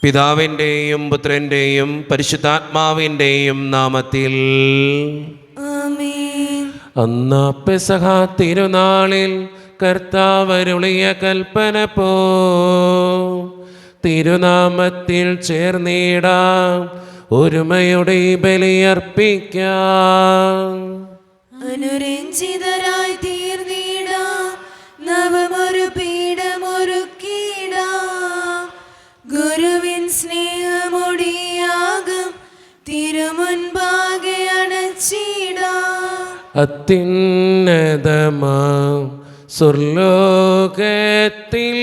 പിതാവിൻ്റെയും പുത്രൻ്റെയും പരിശുദ്ധാത്മാവിൻ്റെയും നാമത്തിൽ ആമേൻ. അന്ന് പെസഹ തിരുനാളിൽ കർത്താവരുളിയ കൽപ്പന പോ തിരുനാമത്തിൽ ചേർന്നിടാം, ഒരുമയുടെ ബലിയർപ്പിക്കാം. അനുരഞ്ജിതരായി തീർന്നിടാം, നവമൊരു പീഠമൊരുക്കിടാം. ഗുരുവിൻ സ്നേഹമൊടിയാകും തിരുമുൻപാകെ അണച്ചിടാം. അത്യുന്നതമാം സ്വർലോകത്തിൽ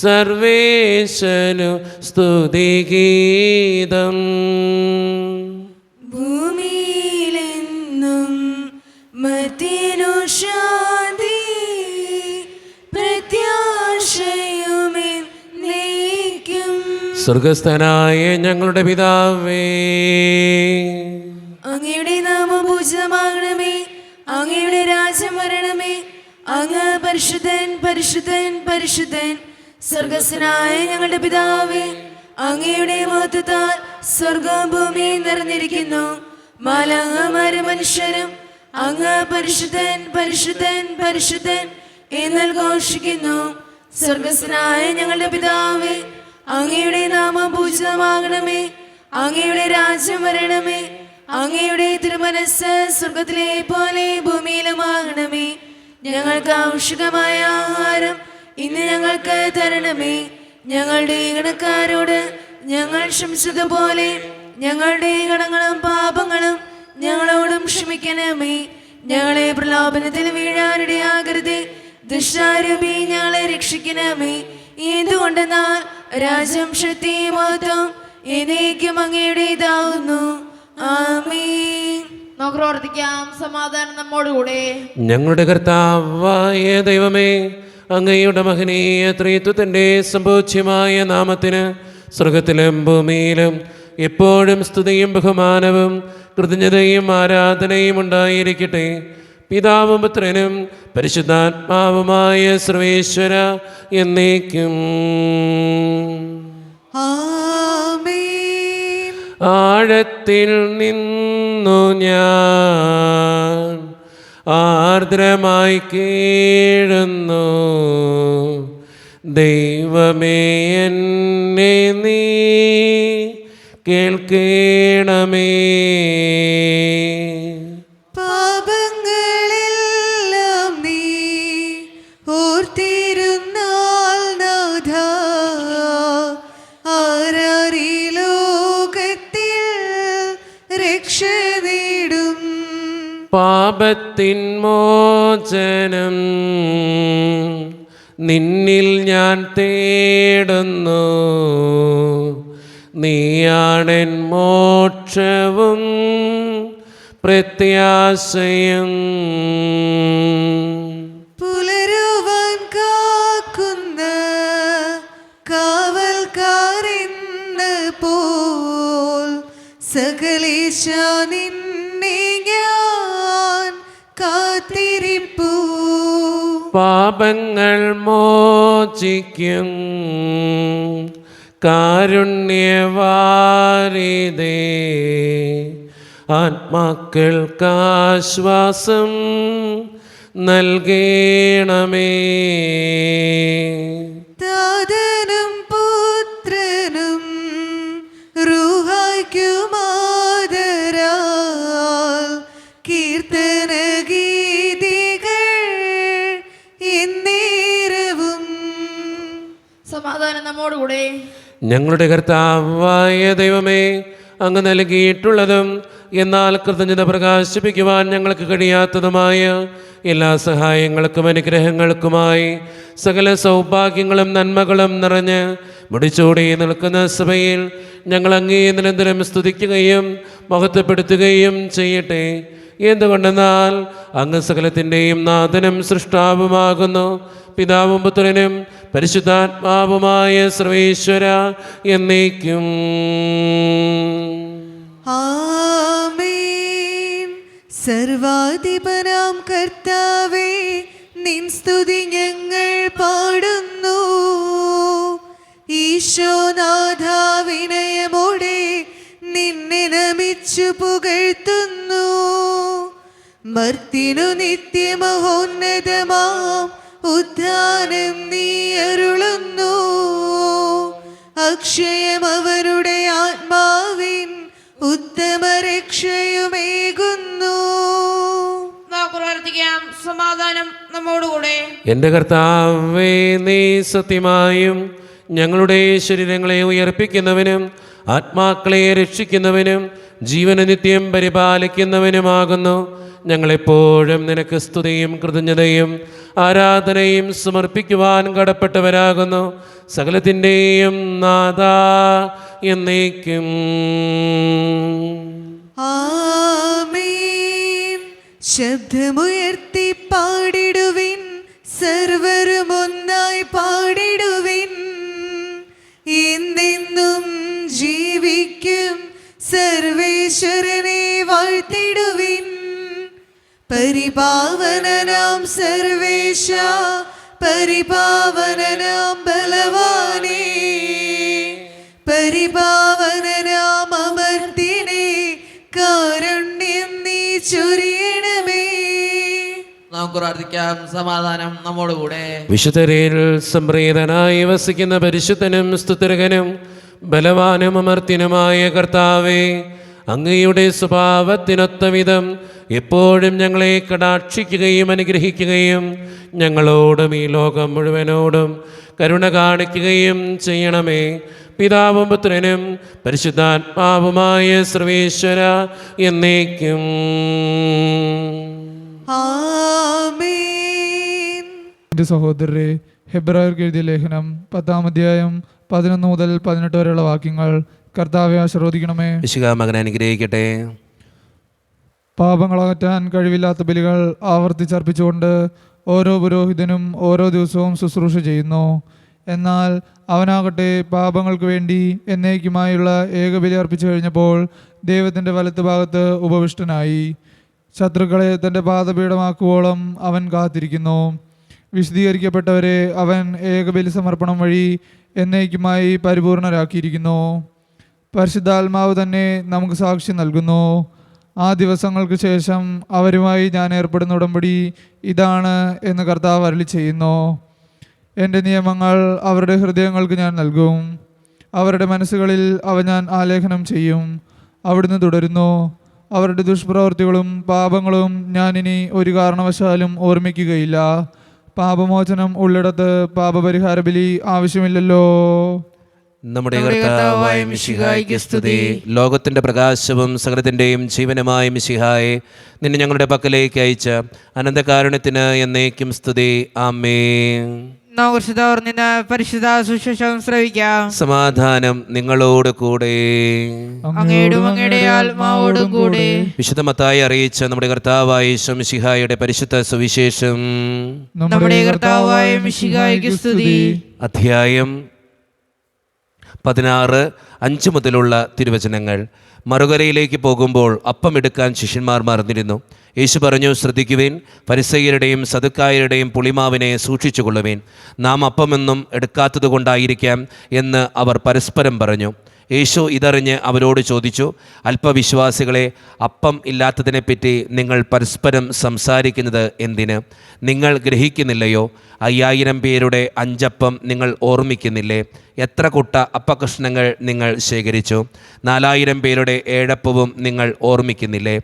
സർവേശനു സ്തുതിഗീതം. ഭൂമിയിലെന്നും മർത്യനു ശാന്തി, പ്രത്യാശയുമെന്നേക്കും. സ്വർഗസ്ഥനായ ഞങ്ങളുടെ പിതാവേ, അങ്ങയുടെ നാമം പൂജിതമാകണമേ, അങ്ങയുടെ രാജ്യം വരണമേ. അങ്ങ് പരിശുദ്ധൻ പരിശുദ്ധൻ പരിശുദ്ധൻ. സ്വർഗസ്ഥനായ ഞങ്ങളുടെ പിതാവേ, അങ്ങയുടെ മഹത്വത്താൽ സ്വർഗവും ഭൂമിയും നിറഞ്ഞിരിക്കുന്നു. മാലാഖമാരും മനുഷ്യരും അങ്ങ് പരിശുദ്ധൻ പരിശുദ്ധൻ പരിശുദ്ധൻ എന്ന് ഘോഷിക്കുന്നു. സ്വർഗസ്ഥനായ ഞങ്ങളുടെ പിതാവേ, അങ്ങയുടെ നാമം പൂജിതമാകണമേ, അങ്ങയുടെ രാജ്യം വരണമേ. അങ്ങയുടെ തിരുമനസ്സ് സ്വർഗത്തിലെ പോലെ ഭൂമിയിലുമാകണമേ. ഞങ്ങൾക്ക് ആവശ്യമായ ആഹാരം ഇന്ന് ഞങ്ങൾക്ക് തരണമേ. ഞങ്ങളുടെ കടക്കാരോട് ഞങ്ങൾ ക്ഷമിച്ചതുപോലെ ഞങ്ങളുടെ കടങ്ങളും പാപങ്ങളും ഞങ്ങളോടും ക്ഷമിക്കണമേ. ഞങ്ങളെ പ്രലോഭനത്തിൽ വീഴാനിടയാകരുതേ, ദുഷ്ടാരൂപി ഞങ്ങളെ രക്ഷിക്കണമേ. എന്തുകൊണ്ടെന്നാൽ രാജ്യം ശക്തി മഹത്വം എന്നേക്കും അങ്ങയുടേതാവുന്നു. ആമേൻ. നമുക്ക് പ്രവർത്തിക്കാം. സമാധാനം നമ്മോടുകൂടെ. ഞങ്ങളുടെ കർത്താവായ ദൈവമേ, അങ്ങയുടെ മഹനീയ ത്രിത്വത്തിൻ്റെ സംഭൂജ്യമായ നാമത്തിന് സ്വർഗത്തിലും ഭൂമിയിലും എപ്പോഴും സ്തുതിയും ബഹുമാനവും കൃതജ്ഞതയും ആരാധനയും ഉണ്ടായിരിക്കട്ടെ. പിതാവും പുത്രനും പരിശുദ്ധാത്മാവുമായ സർവേശ്വര എന്നേക്കും. ആമേൻ. ആഴത്തിൽ നിന്നു ഞാൻ ആർദ്രമായി കേഴുന്നു, ദൈവമേ എന്നെ നീ കേൾക്കണമേ. പാപങ്ങളെല്ലാം നീ ഓർത്തിരുന്നാൽ നാഥ, ആരാരീ ലോകത്തിൽ രക്ഷ നേടും. പാപത്തിൻ മോചനം നിന്നിൽ ഞാൻ തേടുന്നു, നീയാണെൻ മോക്ഷവും പ്രത്യാശയും. പുലരുവാൻ കാക്കുന്ന കാവൽക്കാരെന്ന പോൽ സകലേശ നിന്നെ ഞാൻ കാത്തിരിപ്പൂ. പാപങ്ങൾ മോചിക്കും കാരുണ്യവാരിതേ, ആത്മാക്കൾക്കാശ്വാസം നൽകണമേ. താതനും പുത്രനും റൂഹായ്ക്കുമാദരാൽ കീർത്തന ഗീതികൾ എന്നേരവും. സമാധാനം നമ്മോടുകൂടെ. ഞങ്ങളുടെ കർത്താവായ ദൈവമേ, അങ്ങ് നൽകിയിട്ടുള്ളതും എന്നാൽ കൃതജ്ഞത പ്രകാശിപ്പിക്കുവാൻ ഞങ്ങൾക്ക് കഴിയാത്തതുമായ എല്ലാ സഹായങ്ങൾക്കും അനുഗ്രഹങ്ങൾക്കുമായി സകല സൗഭാഗ്യങ്ങളും നന്മകളും നിറഞ്ഞ് മുടിച്ചൂടി നിൽക്കുന്ന സഭയിൽ ഞങ്ങൾ അങ്ങേ നിരന്തരം സ്തുതിക്കുകയും മഹത്വപ്പെടുത്തുകയും ചെയ്യട്ടെ. എന്തുകൊണ്ടെന്നാൽ അങ്ങ് സകലത്തിൻ്റെയും നാഥനും സൃഷ്ടാവുമാകുന്നു. പിതാവും പുത്രനും പരിശുദ്ധാത്മാവുമായ സർവേശ്വര എന്നേക്കും. ആമേൻ. സർവാധിപനാം കർത്താവേ, നിൻ സ്തുതി ഞങ്ങൾ പാടുന്നു. ഈശോനാഥ വിനയമോടെ നിന്നെ നമിച്ചു പുകഴ്ത്തുന്നു. മർത്തിനു നിത്യമഹോന്നതമാം ഉദ്ധാനം നീ അരുളുന്നു. അക്ഷയം അവരുടെ ആത്മാവിൻ ഉത്തമ രക്ഷയുമേകുന്നു. നമുക്ക് പ്രാർത്ഥിക്കാം. സമാധാനം നമ്മോടുകൂടെ. എൻ്റെ കർത്താവേ, നീ സത്യമായും ഞങ്ങളുടെ ശരീരങ്ങളെ ഉയർപ്പിക്കുന്നവനും ആത്മാക്കളെ രക്ഷിക്കുന്നവനും ജീവന നിത്യം പരിപാലിക്കുന്നവനുമാകുന്നു. ഞങ്ങളെപ്പോഴും നിനക്ക് സ്തുതിയും കൃതജ്ഞതയും ആരാധനയും സമർപ്പിക്കുവാൻ കടപ്പെട്ടവരാകുന്നു. സകലത്തിൻ്റെയും നാഥാ എന്നേക്കും. ആമേൻ. ശബ്ദമുയർത്തി പാടിടുവിൻ, സർവരും ഒന്നായി പാടിടുവിൻ. എന്നെന്നും ജീവിക്കും സർവേശ്വരനെ വാഴ്ത്തിടുവിൻ. പരിപാവനനാം സർവേശ, പരിപാവനനാം ബലവാനേ, പരിപാവനനാം അമർത്തിനെ കാരുണ്യം നീ ചൊരിയണമേ. നമുക്ക് പ്രാർത്ഥിക്കാം. സമാധാനം നമ്മോടുകൂടെ. വിശുദ്ധരിൽ സംപ്രീതനായി വസിക്കുന്ന പരിശുദ്ധനും സ്തുതിർഹനും ബലവാനും അമർത്തിനുമായ കർത്താവേ, അങ്ങയുടെ സ്വഭാവത്തിനൊത്ത വിധം എപ്പോഴും ഞങ്ങളെ കടാക്ഷിക്കുകയും അനുഗ്രഹിക്കുകയും ഞങ്ങളോടും ഈ ലോകം മുഴുവനോടും കരുണ കാണിക്കുകയും ചെയ്യണമേ. പിതാവും പുത്രനും പരിശുദ്ധാത്മാവുമായ സർവേശ്വര എന്നേക്കും. ആമേൻ. എൻ്റെ സഹോദരരെ, ഹെബ്രായർക്ക് എഴുതിയ ലേഖനം 10-ാം അധ്യായം 11 മുതൽ 18 വരെയുള്ള വാക്യങ്ങൾ കർത്താവെ ആശീർവദിക്കണമേ. വിശുദ്ധ മകനെ അനുഗ്രഹിക്കട്ടെ. പാപങ്ങളകറ്റാൻ കഴിവില്ലാത്ത ബലികൾ ആവർത്തിച്ചർപ്പിച്ചുകൊണ്ട് ഓരോ പുരോഹിതനും ഓരോ ദിവസവും ശുശ്രൂഷ ചെയ്യുന്നു. എന്നാൽ അവനാകട്ടെ പാപങ്ങൾക്ക് വേണ്ടി എന്നേക്കുമായുള്ള ഏകബലി അർപ്പിച്ചു കഴിഞ്ഞപ്പോൾ ദൈവത്തിൻ്റെ വലത്തുഭാഗത്ത് ഉപവിഷ്ടനായി. ശത്രുക്കളെ തൻ്റെ പാദപീഠമാക്കുവോളം അവൻ കാത്തിരിക്കുന്നു. വിശദീകരിക്കപ്പെട്ടവരെ അവൻ ഏകബലി സമർപ്പണം വഴി എന്നേക്കുമായി പരിപൂർണരാക്കിയിരിക്കുന്നു. പരിശുദ്ധാത്മാവ് തന്നെ നമുക്ക് സാക്ഷി നൽകുന്നു. ആ ദിവസങ്ങൾക്ക് ശേഷം അവരുമായി ഞാൻ ഏർപ്പെടുന്ന ഉടമ്പടി ഇതാണ് എന്ന് കർത്താവ് അരുളി ചെയ്യുന്നു. എൻ്റെ നിയമങ്ങൾ അവരുടെ ഹൃദയങ്ങൾക്ക് ഞാൻ നൽകും, അവരുടെ മനസ്സുകളിൽ അവ ഞാൻ ആലേഖനം ചെയ്യും. അവിടുന്ന് തുടരുന്നു, അവരുടെ ദുഷ്പ്രവൃത്തികളും പാപങ്ങളും ഞാനിനി ഒരു കാരണവശാലും ഓർമ്മിക്കുകയില്ല. പാപമോചനം ഉള്ളിടത്ത് പാപപരിഹാര ബലി ആവശ്യമില്ലല്ലോ. നമ്മുടെ കർത്താവായ മിശിഹായ്ക്ക് സ്തുതി. ലോകത്തിൻ്റെ പ്രകാശവും സകലത്തിൻ്റെയും ജീവനുമായ മിശിഹായെ, നിന്നെ ഞങ്ങളുടെ പക്കലേക്ക് അയച്ച അനന്തകാരുണ്യത്തിന് എന്നേക്കും സ്തുതി. ആമേൻ. പരിശുദ്ധ സുശേഷം ശ്രവിക്കാം. സമാധാനം നിങ്ങളോട് കൂടെ. അങ്ങയോടും അങ്ങയുടെ ആത്മാവോടും കൂടെ. വിശുദ്ധ മത്തായി അറിയിച്ച നമ്മുടെ കർത്താവായ യേശു മിശിഹായുടെ പരിശുദ്ധ സുവിശേഷം. നമ്മുടെ കർത്താവായ മിശിഹായ്ക്ക് സ്തുതി. അധ്യായം 16, 5 മുതലുള്ള തിരുവചനങ്ങൾ. മറുകരയിലേക്ക് പോകുമ്പോൾ അപ്പം എടുക്കാൻ ശിഷ്യന്മാർ മറന്നിരുന്നു. യേശു പറഞ്ഞു, ശ്രദ്ധിക്കുവിൻ, ഫരിസയ്യരുടെയും സദുക്കായരുടെയും പുളിമാവിനെ സൂക്ഷിച്ചുകൊള്ളുവിൻ. നാം അപ്പമൊന്നും എടുക്കാത്തതുകൊണ്ടായിരിക്കാം എന്ന് അവർ പരസ്പരം പറഞ്ഞു. യേശു ഇതറിഞ്ഞ് അവരോട് ചോദിച്ചു, അല്പവിശ്വാസികളെ, അപ്പം ഇല്ലാത്തതിനെപ്പറ്റി നിങ്ങൾ പരസ്പരം സംസാരിക്കുന്നത് എന്തിന്? നിങ്ങൾ ഗ്രഹിക്കുന്നില്ലയോ? 5000 പേരുടെ 5 അപ്പം നിങ്ങൾ ഓർമ്മിക്കുന്നില്ലേ? എത്ര കുട്ട അപ്പകഷ്ണങ്ങൾ നിങ്ങൾ ശേഖരിച്ചു? 4000 പേരുടെ 7 അപ്പവും നിങ്ങൾ ഓർമ്മിക്കുന്നില്ലേ?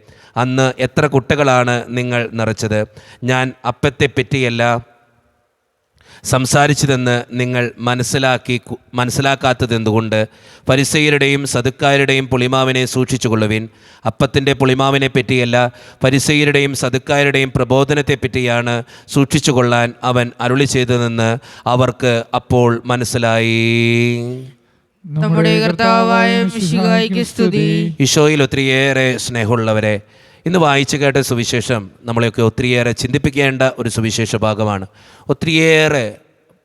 അന്ന് എത്ര കുട്ടകളാണ് നിങ്ങൾ നിറച്ചത്? ഞാൻ അപ്പത്തെപ്പറ്റിയല്ല സംസാരിച്ചതെന്ന് നിങ്ങൾ മനസ്സിലാക്കാത്തതെന്തുകൊണ്ട്? ഫരിസയ്യരുടെയും സദുക്കായരുടെയും പുളിമാവിനെ സൂക്ഷിച്ചുകൊള്ളുവിൻ. അപ്പത്തിൻ്റെ പുളിമാവിനെ പറ്റിയല്ല, ഫരിസയ്യരുടെയും സദുക്കായരുടെയും പ്രബോധനത്തെപ്പറ്റിയാണ് സൂക്ഷിച്ചുകൊള്ളാൻ അവൻ അരുളി ചെയ്തതെന്ന് അവർക്ക് അപ്പോൾ മനസ്സിലായി. നമ്മുടെ കർത്താവായ മിശിഹായ്ക്ക് സ്തുതി. ഈശോയിൽ ഒത്തിരിയേറെ സ്നേഹമുള്ളവരെ, ഇന്ന് വായിച്ചു കേട്ട സുവിശേഷം നമ്മളെയൊക്കെ ഒത്തിരിയേറെ ചിന്തിപ്പിക്കേണ്ട ഒരു സുവിശേഷ ഭാഗമാണ്. ഒത്തിരിയേറെ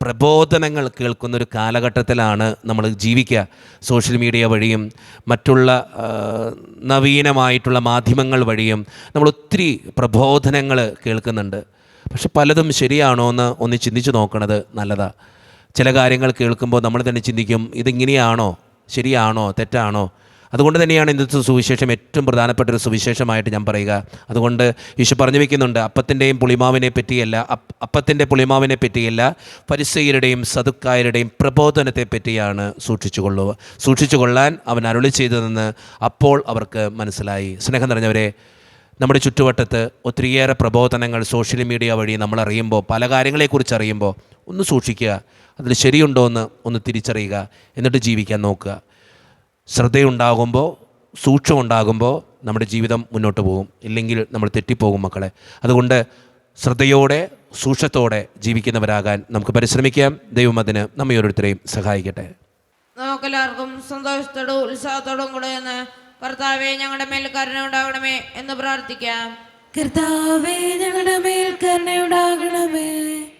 പ്രബോധനങ്ങൾ കേൾക്കുന്നൊരു കാലഘട്ടത്തിലാണ് നമ്മൾ ജീവിക്കുക. സോഷ്യൽ മീഡിയ വഴിയും മറ്റുള്ള നവീനമായിട്ടുള്ള മാധ്യമങ്ങൾ വഴിയും നമ്മൾ ഒത്തിരി പ്രബോധനങ്ങൾ കേൾക്കുന്നുണ്ട്. പക്ഷെ പലതും ശരിയാണോ എന്ന് ഒന്ന് ചിന്തിച്ച് നോക്കണത് നല്ലതാണ്. ചില കാര്യങ്ങൾ കേൾക്കുമ്പോൾ നമ്മൾ തന്നെ ചിന്തിക്കും, ഇതിങ്ങനെയാണോ, ശരിയാണോ, തെറ്റാണോ? അതുകൊണ്ട് തന്നെയാണ് ഇന്നത്തെ സുവിശേഷം ഏറ്റവും പ്രധാനപ്പെട്ട ഒരു സുവിശേഷമായിട്ട് ഞാൻ പറയുക. അതുകൊണ്ട് ഈശോ പറഞ്ഞു വയ്ക്കുന്നുണ്ട്, അപ്പത്തിൻ്റെയും പുളിമാവിനെ പറ്റിയല്ല, അപ്പത്തിൻ്റെ പുളിമാവിനെ പറ്റിയല്ല, ഫരിസേയരുടെയും സദുക്കായരുടെയും പ്രബോധനത്തെ പറ്റിയാണ് സൂക്ഷിച്ചുകൊള്ളാൻ അവൻ അരുളി ചെയ്തതെന്ന് അപ്പോൾ അവർക്ക് മനസ്സിലായി. സ്നേഹം നിറഞ്ഞവരെ, നമ്മുടെ ചുറ്റുവട്ടത്ത് ഒത്തിരിയേറെ പ്രബോധനങ്ങൾ സോഷ്യൽ മീഡിയ വഴി നമ്മൾ അറിയുമ്പോൾ, പല കാര്യങ്ങളെക്കുറിച്ച് അറിയുമ്പോൾ ഒന്ന് സൂക്ഷിക്കുക, അതിൽ ശരിയുണ്ടോ എന്ന് ഒന്ന് തിരിച്ചറിയുക, എന്നിട്ട് ജീവിക്കാൻ നോക്കുക. ശ്രദ്ധയുണ്ടാകുമ്പോൾ, സൂക്ഷ്മമുണ്ടാകുമ്പോൾ നമ്മുടെ ജീവിതം മുന്നോട്ട് പോകും, ഇല്ലെങ്കിൽ നമ്മൾ തെറ്റിപ്പോകും മക്കളെ. അതുകൊണ്ട് ശ്രദ്ധയോടെ സൂക്ഷ്മത്തോടെ ജീവിക്കുന്നവരാകാൻ നമുക്ക് പരിശ്രമിക്കാം. ദൈവം അതിന് നമ്മെ ഓരോരുത്തരെയും സഹായിക്കട്ടെ. നമുക്കെല്ലാവർക്കും സന്തോഷത്തോടും ഉത്സാഹത്തോടും കൂടെ എന്ന് കർത്താവേ ഞങ്ങളുടെ മേൽ കരുണ ഉണ്ടാകണമേ എന്ന് പ്രാർത്ഥിക്കാം. കർത്താവേ ഞങ്ങളുടെ മേൽ കരുണയുണ്ടാകണമേ.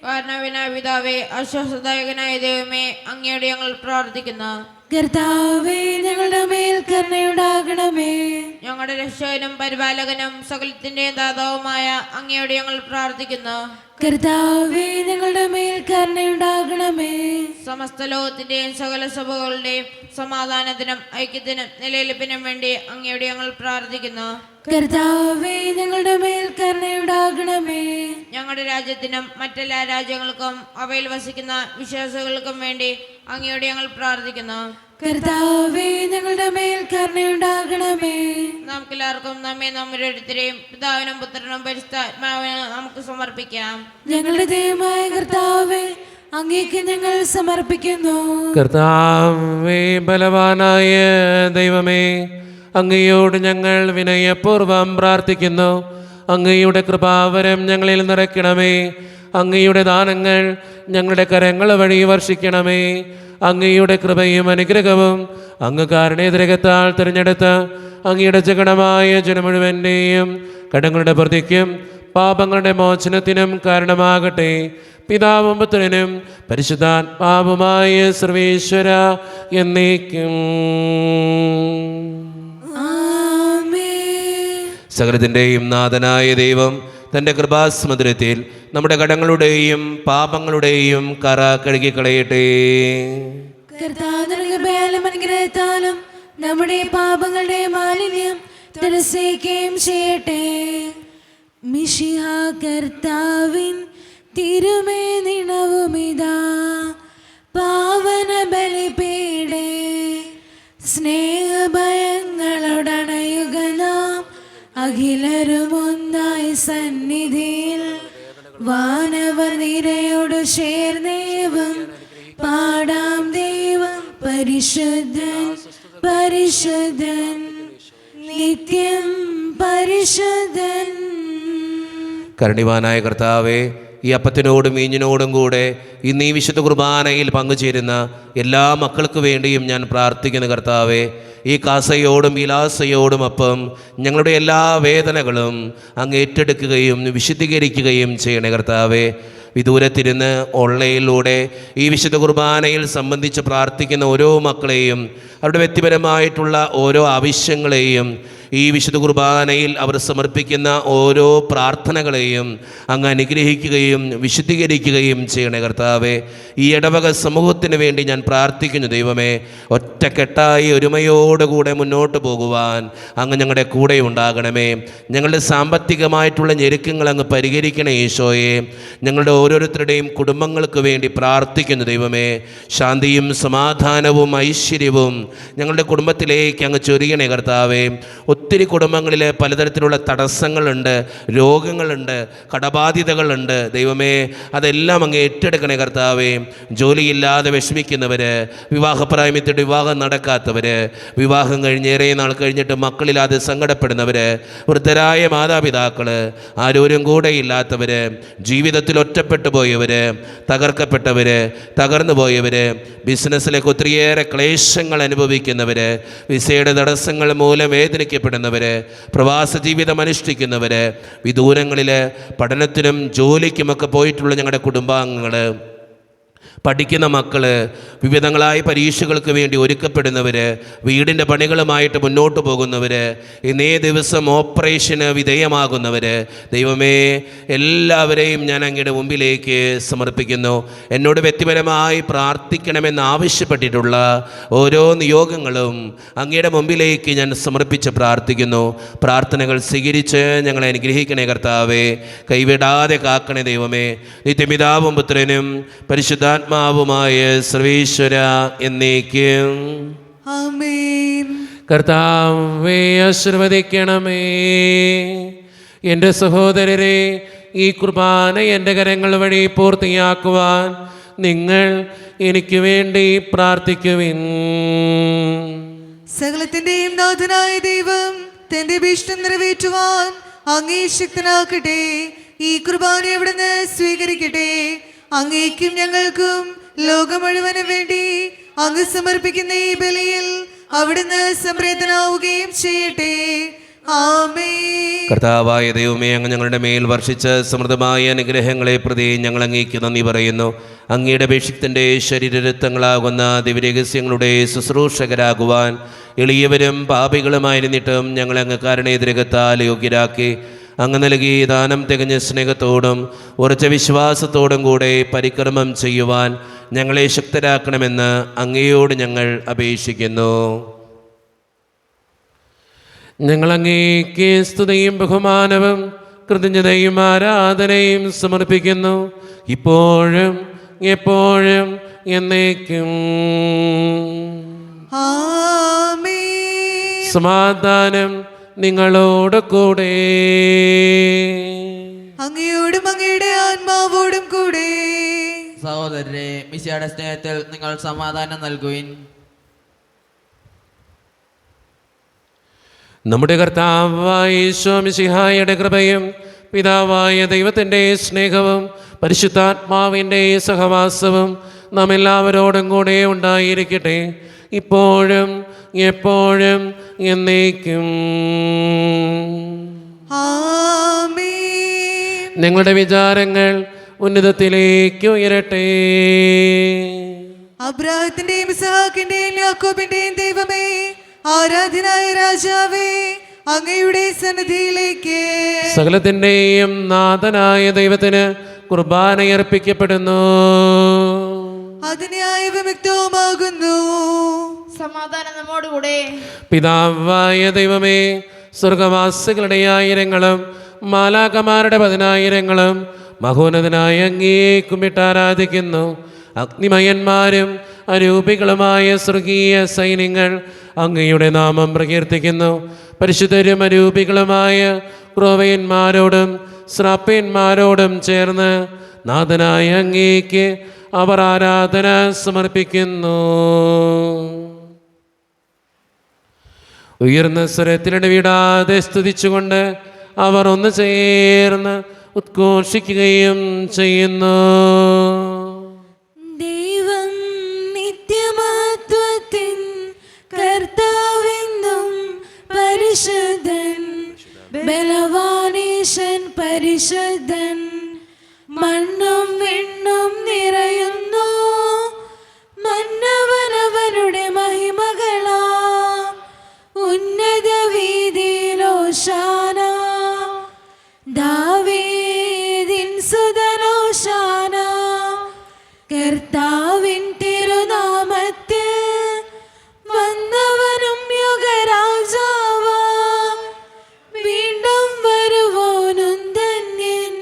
കാരണവിനായ പിതാവേ, ആശ്വാസദായകനായ ദൈവമേ, അങ്ങയോട് ഞങ്ങൾ പ്രാർത്ഥിക്കുന്നു. കർത്താവേ ഞങ്ങളുടെ മേൽ കരുണയുണ്ടാകണമേ. ഞങ്ങളുടെ രക്ഷകനും പരിപാലകനും സകലത്തിന്റെയും ദാതാവുമായ അങ്ങയോട് ഞങ്ങൾ പ്രാർത്ഥിക്കുന്നു. കർത്താവേ ഞങ്ങളുടെ മേൽ കരുണയുണ്ടാകണമേ. സമസ്ത ലോകത്തിന്റെയും സകല സഭകളുടെയും സമാധാനത്തിനും ഐക്യത്തിനും നിലനിൽപ്പിനും വേണ്ടി അങ്ങയോട് ഞങ്ങൾ പ്രാർത്ഥിക്കുന്നു. കർത്താവേ ഞങ്ങളുടെ മേൽ കരുണയുണ്ടാകണമേ. ഞങ്ങളുടെ രാജ്യത്തിനും മറ്റെല്ലാ രാജ്യങ്ങൾക്കും അവയിൽ വസിക്കുന്ന വിശ്വാസികൾക്കും വേണ്ടി അങ്ങയോട് ഞങ്ങൾ പ്രാർത്ഥിക്കുന്നു. കർത്താവേ ഞങ്ങളുടെ മേൽ കരുണയുണ്ടാകണമേ. നമുക്കെല്ലാവർക്കും നമ്മെ ഓരോരുത്തരെയും പിതാവിനും പുത്രനും പരിശുദ്ധാത്മാവിനും നമുക്ക് സമർപ്പിക്കാം. ഞങ്ങളുടെ ദൈവമായ കർത്താവേ, അങ്ങേക്ക് ഞങ്ങൾ സമർപ്പിക്കുന്നു. കർത്താവേ, ബലവാനായ ദൈവമേ, അങ്ങയോട് ഞങ്ങൾ വിനയപൂർവ്വം പ്രാർത്ഥിക്കുന്നു. അങ്ങയുടെ കൃപാവരം ഞങ്ങളിൽ നിറയ്ക്കണമേ. അങ്ങയുടെ ദാനങ്ങൾ ഞങ്ങളുടെ കരങ്ങൾ വഴി വർഷിക്കണമേ. അങ്ങയുടെ കൃപയും അനുഗ്രഹവും അങ്ങ് കാരുണ്യതിരകത്താൽ തിരഞ്ഞെടുത്ത അങ്ങയുടെ ജഗണമായ ജനം മുഴുവൻ്റെയും കടങ്ങളുടെ പ്രതിക്കും പാപങ്ങളുടെ മോചനത്തിനും കാരണമാകട്ടെ. പിതാവും പുത്രനും പരിശുദ്ധാത്മാവുമായ സർവേശ്വര എന്നേക്കും. സകലത്തിൻ്റെയും നാഥനായ ദൈവം തൻ്റെ കൃപാസമുദ്രത്തിൽ നമ്മുടെ കടങ്ങളുടെയും പാപങ്ങളുടെയും കറ കഴുകിക്കളയട്ടെ. കർത്താവിന്റെ അനുഗ്രഹത്താലും നമ്മുടെ പാപങ്ങളുടെ മാലിന്യം തുലസിക്കുകയും ചെയ്യട്ടെ. മിശിഹ കർത്താവിൻ തിരുമേനിണവുമിതാ പാവന ബലിപീഠേ. സ്നേഹഭയങ്ങളോടണയുക നാം അഖിലരുമൊന്നായി സന്നിധിയിൽ. വാനവർ നിരയോട് ചേർന്നേവം പാടാം ദൈവം പരിശുദ്ധൻ പരിശുദ്ധൻ നിത്യം പരിശുദ്ധൻ. കരുണിവാനായ കർത്താവേ, ഈ അപ്പത്തിനോടും വീഞ്ഞിനോടും കൂടെ ഇന്ന് ഈ വിശുദ്ധ കുർബാനയിൽ പങ്കുചേരുന്ന എല്ലാ മക്കൾക്ക് വേണ്ടിയും ഞാൻ പ്രാർത്ഥിക്കുന്നു. കർത്താവേ, ഈ കാസയോടും വിലാസയോടും ഒപ്പം ഞങ്ങളുടെ എല്ലാ വേദനകളും അങ്ങ് ഏറ്റെടുക്കുകയും വിശുദ്ധീകരിക്കുകയും ചെയ്യണേ. കർത്താവേ, വിദൂരത്തിരുന്ന് ഓൺലൈനിലൂടെ ഈ വിശുദ്ധ കുർബാനയിൽ സംബന്ധിച്ച് പ്രാർത്ഥിക്കുന്ന ഓരോ മക്കളെയും അവരുടെ വ്യക്തിപരമായിട്ടുള്ള ഓരോ ആവശ്യങ്ങളെയും ഈ വിശുദ്ധ കുർബാനയിൽ അവർ സമർപ്പിക്കുന്ന ഓരോ പ്രാർത്ഥനകളെയും അങ്ങ് അനുഗ്രഹിക്കുകയും വിശുദ്ധീകരിക്കുകയും ചെയ്യണേ. കർത്താവേ, ഈ ഇടവക സമൂഹത്തിന് വേണ്ടി ഞാൻ പ്രാർത്ഥിക്കുന്നു. ദൈവമേ, ഒറ്റക്കെട്ടായി ഒരുമയോടുകൂടെ മുന്നോട്ട് പോകുവാൻ അങ്ങ് ഞങ്ങളുടെ കൂടെ ഉണ്ടാകണമേ. ഞങ്ങളുടെ സാമ്പത്തികമായിട്ടുള്ള ഞെരുക്കങ്ങൾ അങ്ങ് പരിഹരിക്കണേ ഈശോയെ. ഞങ്ങളുടെ ഓരോരുത്തരുടെയും കുടുംബങ്ങൾക്ക് വേണ്ടി പ്രാർത്ഥിക്കുന്നു. ദൈവമേ, ശാന്തിയും സമാധാനവും ഐശ്വര്യവും ഞങ്ങളുടെ കുടുംബത്തിലേക്ക് അങ്ങ് ചൊരിയണേ. കർത്താവേ, ഒത്തിരി കുടുംബങ്ങളിൽ പലതരത്തിലുള്ള തടസ്സങ്ങളുണ്ട്, രോഗങ്ങളുണ്ട്, കടബാധ്യതകളുണ്ട്. ദൈവമേ, അതെല്ലാം അങ്ങ് ഏറ്റെടുക്കണേ. കർത്താവേ, ജോലിയില്ലാതെ വിഷമിക്കുന്നവർ, വിവാഹപ്രായമത്തോടെ വിവാഹം നടക്കാത്തവർ, വിവാഹം കഴിഞ്ഞ് ഏറെ നാൾ കഴിഞ്ഞിട്ട് മക്കളില്ലാതെ സങ്കടപ്പെടുന്നവർ, വൃദ്ധരായ മാതാപിതാക്കൾ, ആരോരും കൂടെ ഇല്ലാത്തവർ, ജീവിതത്തിൽ ഒറ്റപ്പെട്ടു പോയവർ, തകർക്കപ്പെട്ടവർ, തകർന്നു പോയവർ, ബിസിനസ്സിലേക്ക് ഒത്തിരിയേറെ ക്ലേശങ്ങൾ അനുഭവിക്കുന്നവർ, വിസയുടെ തടസ്സങ്ങൾ മൂലം വേദനിക്കപ്പെടുന്നവർ, പ്രവാസ ജീവിതം അനുഷ്ഠിക്കുന്നവർ, വിദൂരങ്ങളിൽ പഠനത്തിനും ജോലിക്കുമൊക്കെ പോയിട്ടുള്ള ഞങ്ങളുടെ കുടുംബാംഗങ്ങൾ, പഠിക്കുന്ന മക്കൾ, വിവിധങ്ങളായ പരീക്ഷകൾക്ക് വേണ്ടി ഒരുക്കപ്പെടുന്നവർ, വീടിൻ്റെ പണികളുമായിട്ട് മുന്നോട്ട് പോകുന്നവർ, ഇന്നേ ദിവസം ഓപ്പറേഷന് വിധേയമാകുന്നവർ, ദൈവമേ എല്ലാവരെയും ഞാൻ അങ്ങയുടെ മുമ്പിലേക്ക് സമർപ്പിക്കുന്നു. എന്നോട് വ്യക്തിപരമായി പ്രാർത്ഥിക്കണമെന്ന് ആവശ്യപ്പെട്ടിട്ടുള്ള ഓരോ നിയോഗങ്ങളും അങ്ങയുടെ മുമ്പിലേക്ക് ഞാൻ സമർപ്പിച്ച് പ്രാർത്ഥിക്കുന്നു. പ്രാർത്ഥനകൾ സ്വീകരിച്ച് ഞങ്ങളെ അനുഗ്രഹിക്കണേ കർത്താവേ, കൈവിടാതെ കാക്കണേ ദൈവമേ. നിത്യപിതാവും പുത്രനും പരിശുദ്ധാത്മാവുമായ സർവേശ്വര എന്നേക്കും ആമേൻ. കർത്താവേ ആശീർവദിക്കണമേ. എൻ്റെ സഹോദരരെ, ഈ കുർബാന എൻ്റെ കരങ്ങൾ വഴി പൂർത്തിയാക്കുവാൻ നിങ്ങൾ എനിക്ക് വേണ്ടി പ്രാർത്ഥിക്കുവിൻ. സകലത്തിന്റെയും നാഥനായ ദൈവം തന്റെ ഭീഷ്ടം നിറവേറ്റുവാൻ അങ്ങേ ശക്തനാക്കട്ടെ. ഈ കുർബാന അവിടുന്ന് സ്വീകരിക്കട്ടെ. അങ്ങേക്കും ഞങ്ങൾക്കും ലോകം മുഴുവനും വേണ്ടി അങ്ങ് സമർപ്പിക്കുന്ന ഈ ബലിയിൽ അവിടുന്ന് സംപ്രീതനാവുകയും ചെയ്യട്ടെ. ആമേൻ. കർത്താവായ ദൈവമേ, അങ്ങ് ഞങ്ങളുടെ മേൽ വർഷിച്ച സമൃദ്ധമായ അനുഗ്രഹങ്ങളെ പ്രതി ഞങ്ങൾ അങ്ങേക്ക് നന്ദി പറയുന്നു. അങ്ങയുടെ അഭിഷിക്തൻ്റെ ശരീരരക്തങ്ങളാകുന്ന ദിവ്യരഹസ്യങ്ങളുടെ ശുശ്രൂഷകരാകുവാൻ എളിയവരും പാപികളുമായിരുന്നിട്ടും ഞങ്ങളെ അങ്ങ് കാരുണ്യതിരകത്താൽ യോഗ്യരാക്കി. അങ്ങ് നൽകി ദാനം തികഞ്ഞ സ്നേഹത്തോടും ഉറച്ച വിശ്വാസത്തോടും കൂടെ പരിക്രമം ചെയ്യുവാൻ ഞങ്ങളെ ശക്തരാക്കണമെന്ന് അങ്ങയോട് ഞങ്ങൾ അപേക്ഷിക്കുന്നു. ഞങ്ങൾ അങ്ങേക്ക് സ്തുതിയും ബഹുമാനവും കൃതജ്ഞതയും ആരാധനയും സമർപ്പിക്കുന്നു, ഇപ്പോഴും എപ്പോഴും എന്നേക്കും. ആമേൻ. സമാധാനം നിങ്ങളോട് കൂടെ. അങ്ങയോടും അങ്ങയുടെ ആത്മാവോടും കൂടെ. സഹോദരരെ, മിശിഹായുടെ സ്നേഹത്തിൽ നിങ്ങൾ സമാധാനം നൽകുവിൻ. നമ്മുടെ കർത്താവായ യേശു മിശിഹായുടെ കൃപയും പിതാവായ ദൈവത്തിൻ്റെ സ്നേഹവും പരിശുദ്ധാത്മാവിൻ്റെ സഹവാസവും നാം എല്ലാവരോടും കൂടെ ഉണ്ടായിരിക്കട്ടെ, ഇപ്പോഴും എപ്പോഴും എന്നേക്കും. ആമേൻ. നിങ്ങളുടെ വിചാരങ്ങൾ ഉന്നതത്തിലേക്ക് ഉയരട്ടെ. അബ്രാഹത്തിന്റെയും ഇസ്ഹാക്കിന്റെയും യാക്കോബിന്റെയും ദൈവമേ, ആരാധനായ രാജാവേ, അങ്ങയുടെ സന്നിധിയിലേക്ക് സകലത്തിൻ്റെയും നാഥനായ ദൈവത്തിന് കുർബാനയർപ്പിക്കപ്പെടുന്നു. അതിന്യായവും യുക്തവുമാകുന്നു. സമാധാനം നമ്മോടുകൂടെ. പിതാവായ ദൈവമേ, സ്വർഗവാസികളുടെ ആയിരങ്ങളും മാലാകമാരുടെ 10,000ങ്ങളും മഹോന്നതനായ അങ്ങേ കുമ്പിട്ട് ആരാധിക്കുന്നു. അഗ്നിമയന്മാരും അരൂപികളുമായ സ്വർഗീയ സൈന്യങ്ങൾ അങ്ങയുടെ നാമം പ്രകീർത്തിക്കുന്നു. പരിശുദ്ധരും അരൂപികളുമായ ക്രോവയന്മാരോടും ശ്രാപ്യന്മാരോടും ചേർന്ന് നാഥനായ അങ്ങേക്ക് അവർ ആരാധന സമർപ്പിക്കുന്നു. ഉയർന്ന സ്വരത്തിലിടവിടാതെ സ്തുതിച്ചുകൊണ്ട് അവർ ഒന്ന് ചേർന്ന് ഉദ്ഘോഷിക്കുകയും ചെയ്യുന്നു. ദൈവം നിത്യമഹത്വത്തിൻ കർത്താവെന്നും പരിശുദ്ധൻ, ബലവാനീശൻ പരിശുദ്ധൻ. മണ്ണും വിണ്ണും നിറയുന്നു മന്നവനവനുടെ മഹിമകളാ. ഉന്നത വീതിയിലോശാന, ദാവീദിൻ സുതനോശാന. കർത്താവിൻ തിരുനാമത്തിൽ വന്നവനും യുഗരാജാവാ, വീണ്ടും വരുവോനും ധന്യൻ.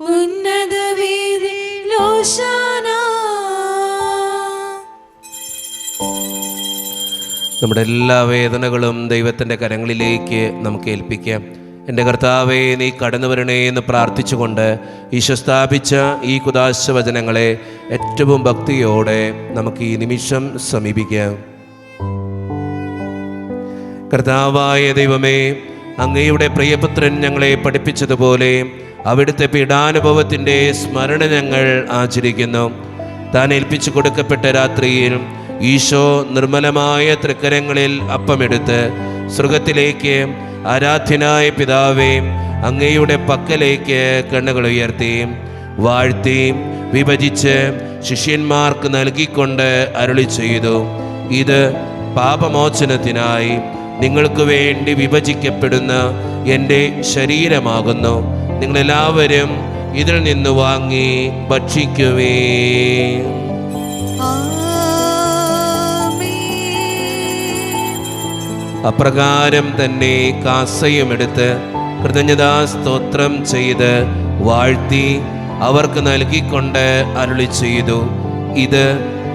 ഉന്നത വീതിയിലോശാന. നമ്മുടെ എല്ലാ വേദനകളും ദൈവത്തിൻ്റെ കരങ്ങളിലേക്ക് നമുക്ക് ഏൽപ്പിക്കാം. എൻ്റെ കർത്താവേ, നീ കടന്നു വരണേ എന്ന് പ്രാർത്ഥിച്ചുകൊണ്ട് ഈശോ സ്ഥാപിച്ച ഈ കുദാശ വചനങ്ങളെ ഏറ്റവും ഭക്തിയോടെ നമുക്ക് ഈ നിമിഷം സമീപിക്കാം. കർത്താവായ ദൈവമേ, അങ്ങയുടെ പ്രിയപുത്രൻ ഞങ്ങളെ പഠിപ്പിച്ചതുപോലെ അവിടുത്തെ പീഡാനുഭവത്തിൻ്റെ സ്മരണ ഞങ്ങൾ ആചരിക്കുന്നു. താൻ ഏൽപ്പിച്ചു കൊടുക്കപ്പെട്ട രാത്രിയിൽ ഈശോ നിർമ്മലമായ തൃക്കരങ്ങളിൽ അപ്പമെടുത്ത് സ്വർഗത്തിലേക്ക് ആരാധ്യനായ പിതാവേ അങ്ങയുടെ പക്കലേക്ക് കണ്ണുകൾ ഉയർത്തി വാഴ്ത്തി വിഭജിച്ച് ശിഷ്യന്മാർക്ക് നൽകിക്കൊണ്ട് അരുളി ചെയ്തു, ഇത് പാപമോചനത്തിനായി നിങ്ങൾക്ക് വേണ്ടി വിഭജിക്കപ്പെടുന്ന എൻ്റെ ശരീരമാകുന്നു. നിങ്ങളെല്ലാവരും ഇതിൽ നിന്ന് വാങ്ങി ഭക്ഷിക്കുവേ. അപ്രകാരം തന്നെ കാസയുമെടുത്ത് കൃതജ്ഞതാ സ്തോത്രം ചെയ്ത് വാഴ്ത്തി അവർക്ക് നൽകിക്കൊണ്ട് അരുളി ചെയ്തു, ഇത്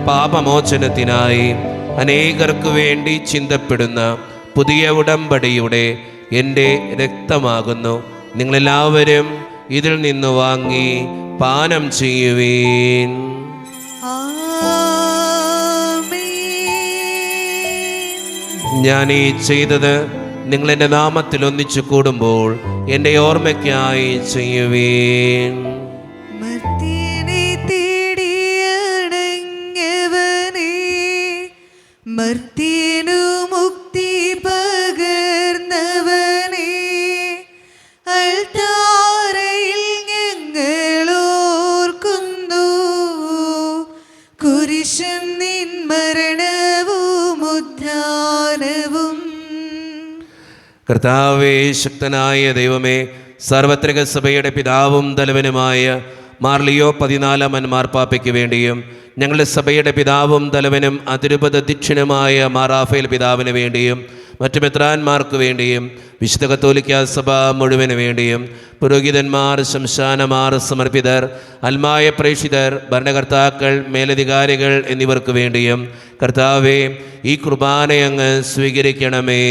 പാപമോചനത്തിനായി അനേകർക്ക് വേണ്ടി ചിന്തപ്പെടുന്ന പുതിയ ഉടമ്പടിയുടെ എൻ്റെ രക്തമാകുന്നു. നിങ്ങളെല്ലാവരും ഇതിൽ നിന്ന് വാങ്ങി പാനം ചെയ്യുവീൻ. ഞാൻ ഈ ചെയ്തത് നിങ്ങൾ എൻ്റെ നാമത്തിൽ ഒന്നിച്ചു കൂടുമ്പോൾ എൻ്റെ ഓർമ്മയ്ക്കായി ചെയ്യുവീൻ. മർത്യനെ തേടിയണങ്ങവനേ, മർത്യനു മുക്തി പകർന്നവനേ, അൾത്താരയിൽ ഞങ്ങൾ ഓർക്കുന്നു കുരിശും നിൻ മരണവും ഉദ്ധാനവും. കർത്താവേ, ശക്തനായ ദൈവമേ, സാർവത്രിക സഭയുടെ പിതാവും തലവനുമായ മാർ ലിയോ 14 മാർപ്പാപ്പയ്ക്ക് വേണ്ടിയും ഞങ്ങളുടെ സഭയുടെ പിതാവും തലവനും അതിരൂപത അധ്യക്ഷനുമായ മാർ റാഫേൽ പിതാവിന് വേണ്ടിയും മറ്റു മെത്രാന്മാർക്ക് വേണ്ടിയും വിശുദ്ധ കത്തോലിക്കാ സഭ മുഴുവന് വേണ്ടിയും പുരോഹിതന്മാർ, ശംശാനമാർ, സമർപ്പിതർ, അൽമായ പ്രേക്ഷിതർ, ഭരണകർത്താക്കൾ, മേലധികാരികൾ എന്നിവർക്ക് വേണ്ടിയും കർത്താവേ, ഈ കുർബാനയങ്ങ് സ്വീകരിക്കണമേ.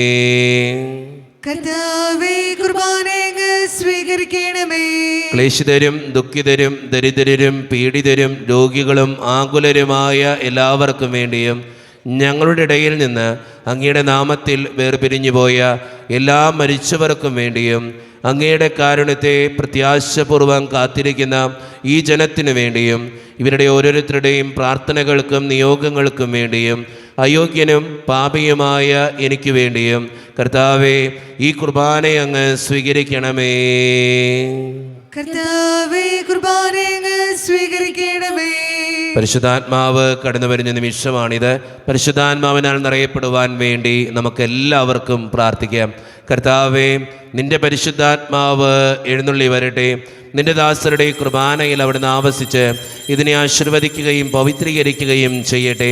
കർത്താവേ, കുർബാനയങ്ങ് സ്വീകരിക്കണമേ. ക്ലേശിതരും ദുഃഖിതരും ദരിദ്രരും പീഡിതരും രോഗികളും ആകുലരുമായ എല്ലാവർക്കും വേണ്ടിയും ഞങ്ങളുടെ ഇടയിൽ നിന്ന് അങ്ങയുടെ നാമത്തിൽ വേർപിരിഞ്ഞുപോയ എല്ലാ മരിച്ചവർക്കും വേണ്ടിയും അങ്ങയുടെ കാരുണ്യത്തെ പ്രത്യാശപൂർവം കാത്തിരിക്കുന്ന ഈ ജനത്തിനു വേണ്ടിയും ഇവരുടെ ഓരോരുത്തരുടെയും പ്രാർത്ഥനകൾക്കും നിയോഗങ്ങൾക്കും വേണ്ടിയും അയോഗ്യനും പാപിയുമായ എനിക്ക് വേണ്ടിയും കർത്താവേ, ഈ കുർബാനയങ്ങ് സ്വീകരിക്കണമേ. കർത്താവേ, കുർബാനയങ്ങ് സ്വീകരിക്കണമേ. പരിശുദ്ധാത്മാവ് കടന്നു വരുന്ന നിമിഷമാണിത്. പരിശുദ്ധാത്മാവിനാൽ നിറയപ്പെടുവാൻ വേണ്ടി നമുക്കെല്ലാവർക്കും പ്രാർത്ഥിക്കാം. കർത്താവേ, നിന്റെ പരിശുദ്ധാത്മാവ് എഴുന്നള്ളി വരട്ടെ. നിന്റെ ദാസരുടെ കുർബാനയിൽ അവിടുന്ന് ആവസിച്ച് ഇതിനെ ആശീർവദിക്കുകയും പവിത്രീകരിക്കുകയും ചെയ്യട്ടെ.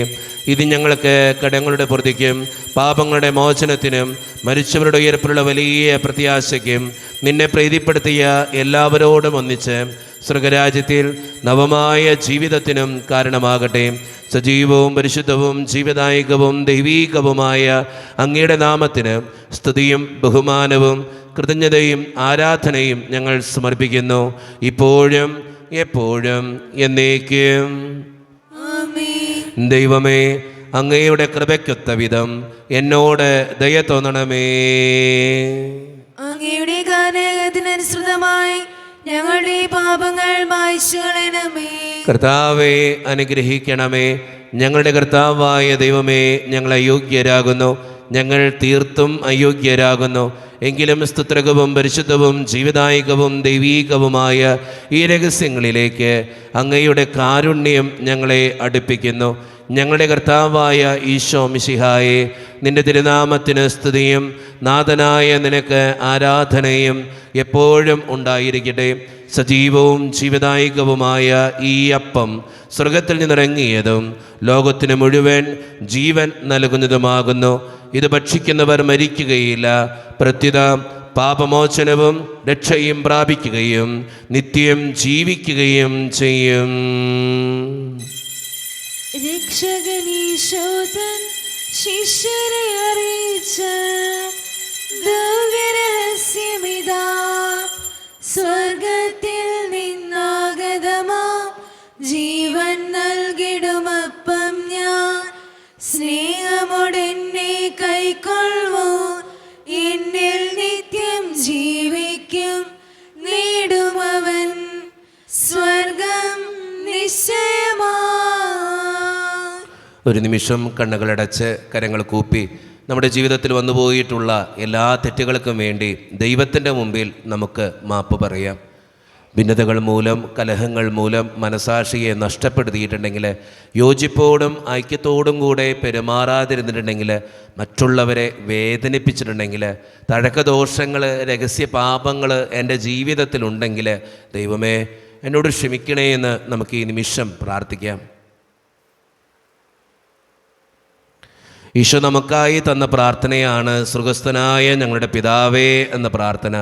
ഇത് ഞങ്ങൾക്ക് കടങ്ങളുടെ പൊറുതിക്കും പാപങ്ങളുടെ മോചനത്തിനും മരിച്ചവരുടെ ഉയർപ്പിലുള്ള വലിയ പ്രത്യാശയ്ക്കും നിന്നെ പ്രീതിപ്പെടുത്തിയ എല്ലാവരോടും ഒന്നിച്ച് സ്വർഗരാജ്യത്തിൽ നവമായ ജീവിതത്തിനും കാരണമാകട്ടെ. സജീവവും പരിശുദ്ധവും ജീവദായകവും ദൈവീകവുമായ അങ്ങയുടെ നാമത്തിന് സ്തുതിയും ബഹുമാനവും കൃതജ്ഞതയും ആരാധനയും ഞങ്ങൾ സമർപ്പിക്കുന്നു, ഇപ്പോഴും എപ്പോഴും എന്നേക്കും. ദൈവമേ, അങ്ങയുടെ കൃപയ്ക്കൊത്ത വിധം എന്നോട് ദയ തോന്നണമേ. അങ്ങയുടെ കാനകത്തിനനുസൃതമായി ഞങ്ങളുടെ പാപങ്ങൾ മായ്ച്ചു കളയണമേ. കർത്താവെ, അനുഗ്രഹിക്കണമേ. ഞങ്ങളുടെ കർത്താവായ ദൈവമേ, ഞങ്ങൾ അയോഗ്യരാകുന്നു, ഞങ്ങൾ തീർത്തും അയോഗ്യരാകുന്നു. എങ്കിലും സ്തുത്രകവും പരിശുദ്ധവും ജീവദായകവും ദൈവീകവുമായ ഈ രഹസ്യങ്ങളിലേക്ക് അങ്ങയുടെ കാരുണ്യം ഞങ്ങളെ അടുപ്പിക്കുന്നു. ഞങ്ങളുടെ കർത്താവായ ഈശോ മിശിഹായെ, നിന്റെ തിരുനാമത്തിന് സ്തുതിയും നാഥനായ നിനക്ക് ആരാധനയും എപ്പോഴും ഉണ്ടായിരിക്കട്ടെ. സജീവവും ജീവദായകവുമായ ഈ അപ്പം സ്വർഗത്തിൽ നിന്നിറങ്ങിയതും ലോകത്തിന് മുഴുവൻ ജീവൻ നൽകുന്നതുമാകുന്നു. ഇത് ഭക്ഷിക്കുന്നവർ മരിക്കുകയില്ല, പ്രത്യുത പാപമോചനവും രക്ഷയും പ്രാപിക്കുകയും നിത്യം ജീവിക്കുകയും ചെയ്യും. രക്ഷകനീശോതൻ ശിഷ്യരെ അറിയിച്ച ദിവ്യരഹസ്യമിതാ, സ്വർഗത്തിൽ നിന്നാഗതമാ ജീവൻ നൽകിടുമപ്പം ഞാൻ, സ്നേഹമോടെന്നെ കൈക്കൊള്ളുവോ, എന്നിൽ നിത്യം ജീവിക്കും, നേടുമവൻ സ്വർഗം നിശ്ചയമാ. ഒരു നിമിഷം കണ്ണുകളടച്ച് കരങ്ങൾ കൂപ്പി നമ്മുടെ ജീവിതത്തിൽ വന്നുപോയിട്ടുള്ള എല്ലാ തെറ്റുകൾക്കും വേണ്ടി ദൈവത്തിൻ്റെ മുമ്പിൽ നമുക്ക് മാപ്പ് പറയാം. ഭിന്നതകൾ മൂലം, കലഹങ്ങൾ മൂലം മനസാക്ഷിയെ നഷ്ടപ്പെടുത്തിയിട്ടുണ്ടെങ്കിൽ, യോജിപ്പോടും ഐക്യത്തോടും കൂടെ പെരുമാറാതിരുന്നിട്ടുണ്ടെങ്കിൽ, മറ്റുള്ളവരെ വേദനിപ്പിച്ചിട്ടുണ്ടെങ്കിൽ, തഴക്കദോഷങ്ങൾ, രഹസ്യ പാപങ്ങൾ എൻ്റെ ജീവിതത്തിലുണ്ടെങ്കിൽ, ദൈവമേ എന്നോട് ക്ഷമിക്കണേ എന്ന് നമുക്ക് ഈ നിമിഷം പ്രാർത്ഥിക്കാം. ഈശോ നമുക്കായി തന്ന പ്രാർത്ഥനയാണ് സ്വർഗസ്ഥനായ ഞങ്ങളുടെ പിതാവേ എന്ന പ്രാർത്ഥന.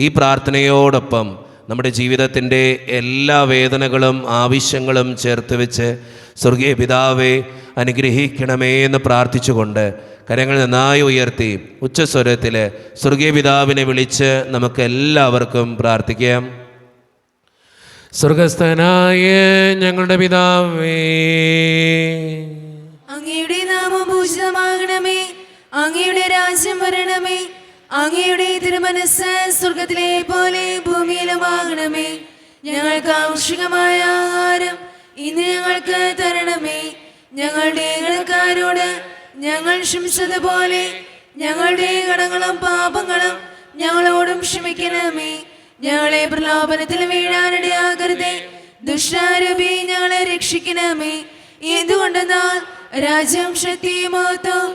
ഈ പ്രാർത്ഥനയോടൊപ്പം നമ്മുടെ ജീവിതത്തിൻ്റെ എല്ലാ വേദനകളും ആവശ്യങ്ങളും ചേർത്ത് വെച്ച് സ്വർഗീയ പിതാവേ അനുഗ്രഹിക്കണമേ എന്ന് പ്രാർത്ഥിച്ചുകൊണ്ട് കരങ്ങൾ നന്നായി ഉയർത്തി ഉച്ചസ്വരത്തിൽ സ്വർഗീയ പിതാവിനെ വിളിച്ച് നമുക്ക് എല്ലാവർക്കും പ്രാർത്ഥിക്കാം. സ്വർഗസ്ഥനായ ഞങ്ങളുടെ പിതാവേ, അങ്ങയുടെ നാമം പൂജിതമാകണമേ, അങ്ങയുടെ രാജ്യം വരണമേ, അങ്ങയുടെ തിരുമനസ്സ് സ്വർഗത്തിലെ പോലെ ഭൂമിയിലുമാകണമേ. ഞങ്ങൾക്ക് ആവശ്യമായ ആഹാരം ഇന്ന് ഞങ്ങൾക്ക് തരണമേ. ഞങ്ങളുടെ കടക്കാരോട് ഞങ്ങൾ ക്ഷമിച്ചതുപോലെ ഞങ്ങളുടെ കടങ്ങളും പാപങ്ങളും ഞങ്ങളോടും ക്ഷമിക്കണമേ. ഞങ്ങളെ പ്രലോഭനത്തിൽ വീഴാനിടയാകരുതേ, ദുഷ്ടാരൂപി ഞങ്ങളെ രക്ഷിക്കണമേ. എന്തുകൊണ്ടെന്നാൽ രാജ്യം, ശക്തിയും മഹത്വവും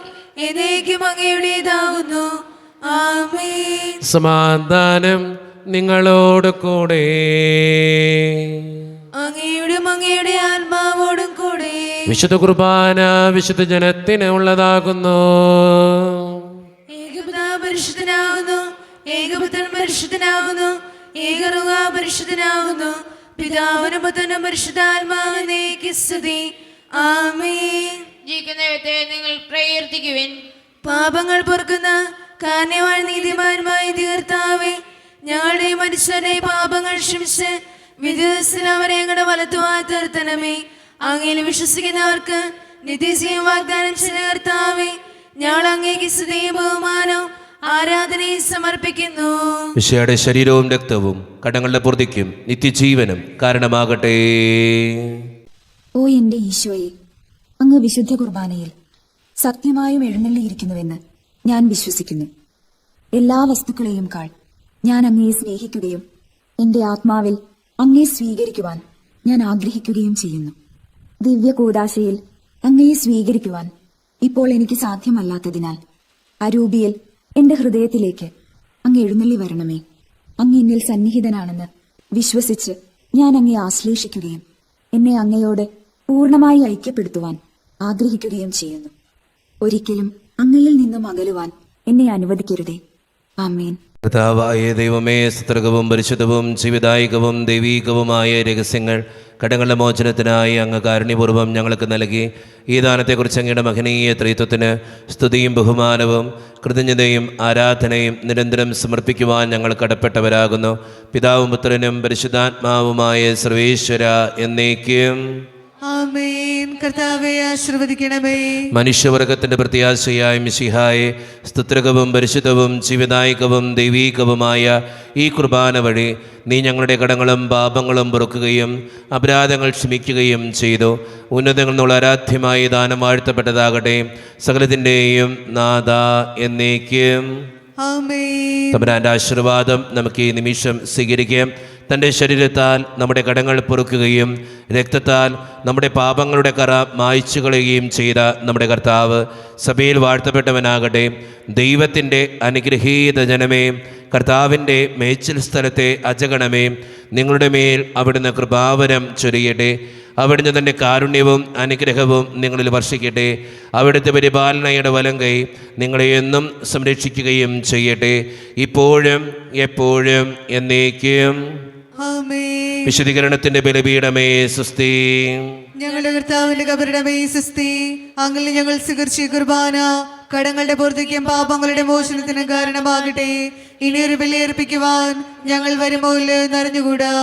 എന്നേക്കും അങ്ങയുടേതാകുന്നു. ആമേൻ. സമാധാനം നിങ്ങളോട് കൂടെ. അങ്ങയുടെ ആത്മാവോടും കൂടെ. വിശുദ്ധ കുർബാന വിശുദ്ധ ജനത്തിന് ഉള്ളതാകുന്നു. ഏകപിതാവ് പരിശുദ്ധനാകുന്നു, ഏകപുത്രൻ പരിശുദ്ധനാകുന്നു, ഏകറുക പരിശുദ്ധനാകുന്നു. പിതാവിനും പുത്രനും പരിശുദ്ധാത്മാവിനേക്ക് സ്തുതി. ആമേൻ. ജീവിക്കുന്ന ദൈവത്തെ നിങ്ങൾ പ്രകീർത്തിക്കുവിൻ. പാപങ്ങൾ പൊറുക്കുന്ന കാരണവാൻ നീതിമാന്മായ കർത്താവേ, ഞങ്ങളുടെ മനുഷ്യരുടെ പാപങ്ങൾ ക്ഷമിച്ച് വിധിദിവസത്തിൽ അവരെ ഞങ്ങളുടെ വലത്തുവായി തീർത്തണമേ. അങ്ങയിൽ വിശ്വസിക്കുന്നവർക്ക് നിത്യജീവൻ വാഗ്ദാനം ചെയ്ത കർത്താവേ, ഞങ്ങൾ അങ്ങേക്ക് സ്തുതിയും ബഹുമാനവും ആരാധനയും സമർപ്പിക്കുന്നു. ഈശോയുടെ ശരീരവും രക്തവും കടങ്ങളുടെ പൂർത്തിക്കും നിത്യജീവനും കാരണമാകട്ടെ. ഓ എന്റെ ഈശോയെ, അങ്ങ് വിശുദ്ധ കുർബാനയിൽ സത്യമായും എഴുന്നള്ളിയിരിക്കുന്നുവെന്ന് ഞാൻ വിശ്വസിക്കുന്നു. എല്ലാ വസ്തുക്കളെയും കാൾ ഞാൻ അങ്ങയെ സ്നേഹിക്കുകയും എന്റെ ആത്മാവിൽ അങ്ങയെ സ്വീകരിക്കുവാൻ ഞാൻ ആഗ്രഹിക്കുകയും ചെയ്യുന്നു. ദിവ്യ കൂദാശയിൽ അങ്ങയെ സ്വീകരിക്കുവാൻ ഇപ്പോൾ എനിക്ക് സാധ്യമല്ലാത്തതിനാൽ അരൂപിയിൽ എന്റെ ഹൃദയത്തിലേക്ക് അങ്ങ് എഴുന്നള്ളി വരണമേ. അങ്ങ് എന്നിൽ സന്നിഹിതനാണെന്ന് വിശ്വസിച്ച് ഞാൻ അങ്ങയെ ആശ്ലേഷിക്കുകയും എന്നെ അങ്ങയോട് പൂർണ്ണമായി ഐക്യപ്പെടുത്തുവാൻ ആഗ്രഹിക്കുകയും ചെയ്യുന്നു. ഒരിക്കലും അങ്ങയിൽ നിന്നും അകലുവാൻ എന്നെ അനുവദിക്കരുതേ. ആമേൻ. കർത്താവായ ദൈവമേ, സ്തുത്യർഹവും പരിശുദ്ധവും ജീവദായകവും ദൈവീകവുമായ രഹസ്യങ്ങൾ കടങ്ങളുടെ മോചനത്തിനായി അങ്ങ് കാരുണ്യപൂർവ്വം ഞങ്ങൾക്ക് നൽകി. ഈ ദാനത്തെക്കുറിച്ച് അങ്ങയുടെ മഹനീയ ത്രിത്വത്തിന് സ്തുതിയും ബഹുമാനവും കൃതജ്ഞതയും ആരാധനയും നിരന്തരം സമർപ്പിക്കുവാൻ ഞങ്ങൾ കടപ്പെട്ടവരാകുന്നു. പിതാവും പുത്രനും പരിശുദ്ധാത്മാവുമായ സർവേശ്വര എന്നേക്കും ആമേൻ. കർത്താവേ ആശീർവദിക്കണമേ. മനുഷ്യവർഗത്തിന്റെ പ്രത്യാശയായ മിശിഹായെ, സ്തുത്യർഹവും പരിശുദ്ധവും ജീവദായകവും ദൈവീകവുമായ ഈ കുർബാന വഴി നീ ഞങ്ങളുടെ കടങ്ങളും പാപങ്ങളും പൊറുക്കുകയും അപരാധങ്ങൾ ക്ഷമിക്കുകയും ചെയ്തു. ഉന്നതങ്ങളിൽ നിന്നുള്ള ആരാധ്യമായി ദാനം വാഴ്ത്തപ്പെട്ടതാകട്ടെ. സകലത്തിൻ്റെയും നാഥ എന്നേക്കും ആമേൻ. തമ്പുരാന്റെ ആശീർവാദം നമുക്ക് ഈ നിമിഷം സ്വീകരിക്കാം. തൻ്റെ ശരീരത്താൽ നമ്മുടെ കടങ്ങൾ പൊറുക്കുകയും രക്തത്താൽ നമ്മുടെ പാപങ്ങളുടെ കറ മായ്ച്ചു കളയുകയും ചെയ്ത നമ്മുടെ കർത്താവ് സഭയിൽ വാഴ്ത്തപ്പെട്ടവനാകട്ടെ. ദൈവത്തിൻ്റെ അനുഗ്രഹീത ജനമേ, കർത്താവിൻ്റെ മേച്ചിൽ സ്ഥലത്തെ അജഗണമേ, നിങ്ങളുടെ മേൽ അവിടുന്ന് കൃപാവരം ചൊരിയട്ടെ. അവിടുന്ന് തൻ്റെ കാരുണ്യവും അനുഗ്രഹവും നിങ്ങളിൽ വർഷിക്കട്ടെ. അവിടുത്തെ പരിപാലനയുടെ വലം കൈ നിങ്ങളെ എന്നും സംരക്ഷിക്കുകയും ചെയ്യട്ടെ, ഇപ്പോഴും എപ്പോഴും എന്നേക്കും. വിശുദ്ധീകരണത്തിന്റെ ബലിപീഠമേ സ്വസ്തി. ഞങ്ങളുടെ കർത്താവിന്റെ കബറിടമേ സ്വസ്തി. അങ്ങനെ ഞങ്ങൾ സ്വീകരിച്ച കുർബാന കടങ്ങളുടെ പൂർത്തിക്കും പാപങ്ങളുടെ മോചനത്തിനും കാരണമാകട്ടെ. ഇനിയൊരു ബലിയർപ്പിക്കുവാൻ ഞങ്ങൾ വരുമോ ഇല്ലയോ എന്നറിഞ്ഞുകൂടാ.